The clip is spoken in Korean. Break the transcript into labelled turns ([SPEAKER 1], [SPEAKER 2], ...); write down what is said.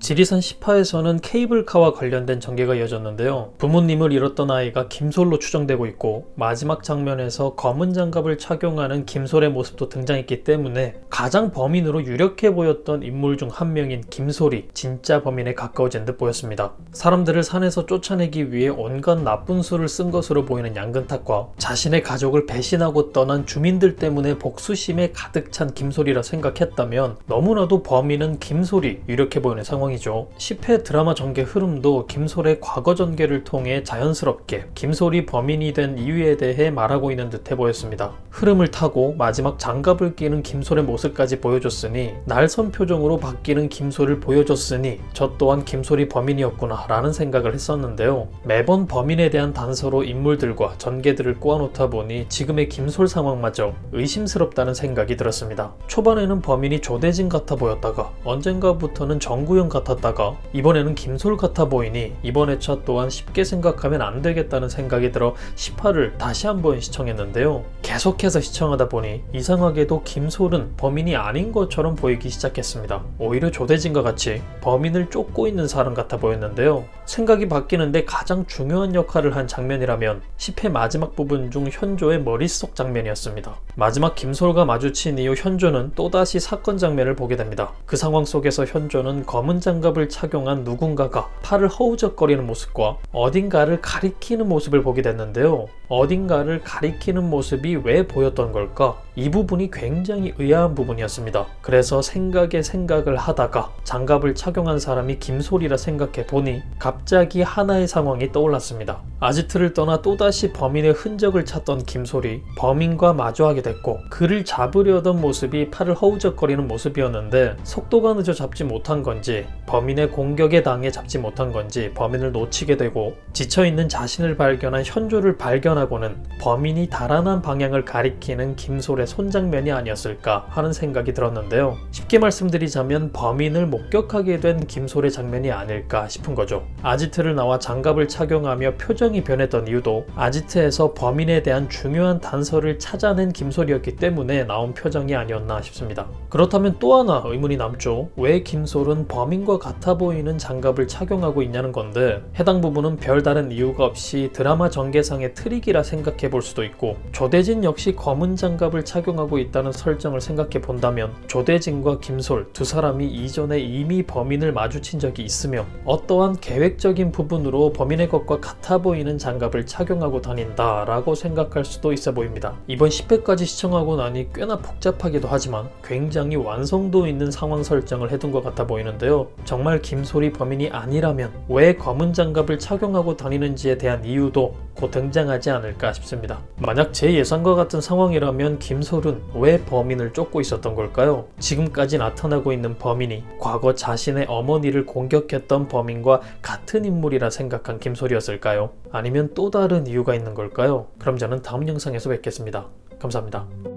[SPEAKER 1] 지리산 10화에서는 케이블카와 관련된 전개가 이어졌는데요. 부모님을 잃었던 아이가 김솔로 추정되고 있고, 마지막 장면에서 검은 장갑을 착용하는 김솔의 모습도 등장했기 때문에 가장 범인으로 유력해 보였던 인물 중 한 명인 김솔이 진짜 범인에 가까워진 듯 보였습니다. 사람들을 산에서 쫓아내기 위해 온갖 나쁜 수를 쓴 것으로 보이는 양근탁과 자신의 가족을 배신하고 떠난 주민들 때문에 복수심에 가득 찬 김솔이라 생각했다면, 너무나도 범인은 김솔이 유력해 보이는 상황이죠. 10회 드라마 전개 흐름도 김솔의 과거 전개를 통해 자연스럽게 김솔이 범인이 된 이유에 대해 말하고 있는 듯해 보였습니다. 흐름을 타고 마지막 장갑을 끼는 김솔의 모습까지 보여줬으니, 날선 표정으로 바뀌는 김솔을 보여줬으니 저 또한 김솔이 범인이었구나 라는 생각을 했었는데요. 매번 범인에 대한 단서로 인물들과 전개들을 꼬아놓다 보니 지금의 김솔 상황마저 의심스럽다는 생각이 들었습니다. 초반에는 범인이 조대진 같아 보였다가 언젠가부터는 정구영 같았다가 이번에는 김솔 같아 보이니 이번 회차 또한 쉽게 생각하면 안 되겠다는 생각이 들어 10화를 다시 한번 시청했는데요. 계속해서 시청하다 보니 이상하게도 김솔은 범인이 아닌 것처럼 보이기 시작했습니다. 오히려 조대진과 같이 범인을 쫓고 있는 사람 같아 보였는데요. 생각이 바뀌는데 가장 중요한 역할을 한 장면이라면 10회 마지막 부분 중 현조의 머릿속 장면이었습니다. 마지막 김솔과 마주친 이후 현조는 또다시 사건 장면을 보게 됩니다. 그 상황 속에서 현조는 검은 장갑을 착용한 누군가가 팔을 허우적거리는 모습과 어딘가를 가리키는 모습을 보게 됐는데요. 어딘가를 가리키는 모습이 왜 보였던 걸까? 이 부분이 굉장히 의아한 부분이었습니다. 그래서 생각에 생각을 하다가 장갑을 착용한 사람이 김솔이라 생각해 보니 갑자기 하나의 상황이 떠올랐습니다. 아지트를 떠나 또다시 범인의 흔적을 찾던 김솔이 범인과 마주하게 됐고, 그를 잡으려던 모습이 팔을 허우적거리는 모습이었는데 속도가 늦어 잡지 못한 건지, 범인의 공격에 당해 잡지 못한 건지 범인을 놓치게 되고, 지쳐있는 자신을 발견한 현조를 발견하고는 범인이 달아난 방향을 가리키는 김솔의 손장면이 아니었을까 하는 생각이 들었는데요. 쉽게 말씀드리자면 범인을 목격하게 된 김솔의 장면이 아닐까 싶은 거죠. 아지트를 나와 장갑을 착용하며 표정이 변했던 이유도 아지트에서 범인에 대한 중요한 단서를 찾아낸 김솔이었기 때문에 나온 표정이 아니었나 싶습니다. 그렇다면 또 하나 의문이 남죠. 왜 김솔은 범인과 같아 보이는 장갑을 착용하고 있냐는 건데, 해당 부분은 별다른 이유가 없이 드라마 전개상의 트릭이라 생각해 볼 수도 있고, 조대진 역시 검은 장갑을 착용하고 있다는 설정을 생각해 본다면 조대진과 김솔 두 사람이 이전에 이미 범인을 마주친 적이 있으며 어떠한 계획적인 부분으로 범인의 것과 같아 보이는 장갑을 착용하고 다닌다 라고 생각할 수도 있어 보입니다. 이번 10회까지 시청하고 나니 꽤나 복잡하기도 하지만 굉장히 완성도 있는 상황 설정을 해둔 것 같아 보이는데요. 정말 김솔이 범인이 아니라면 왜 검은 장갑을 착용하고 다니는지에 대한 이유도 곧 등장하지 않을까 싶습니다. 만약 제 예상과 같은 상황이라면 김솔은 왜 범인을 쫓고 있었던 걸까요? 지금까지 나타나고 있는 범인이 과거 자신의 어머니를 공격했던 범인과 같은 인물이라 생각한 김솔이었을까요? 아니면 또 다른 이유가 있는 걸까요? 그럼 저는 다음 영상에서 뵙겠습니다. 감사합니다.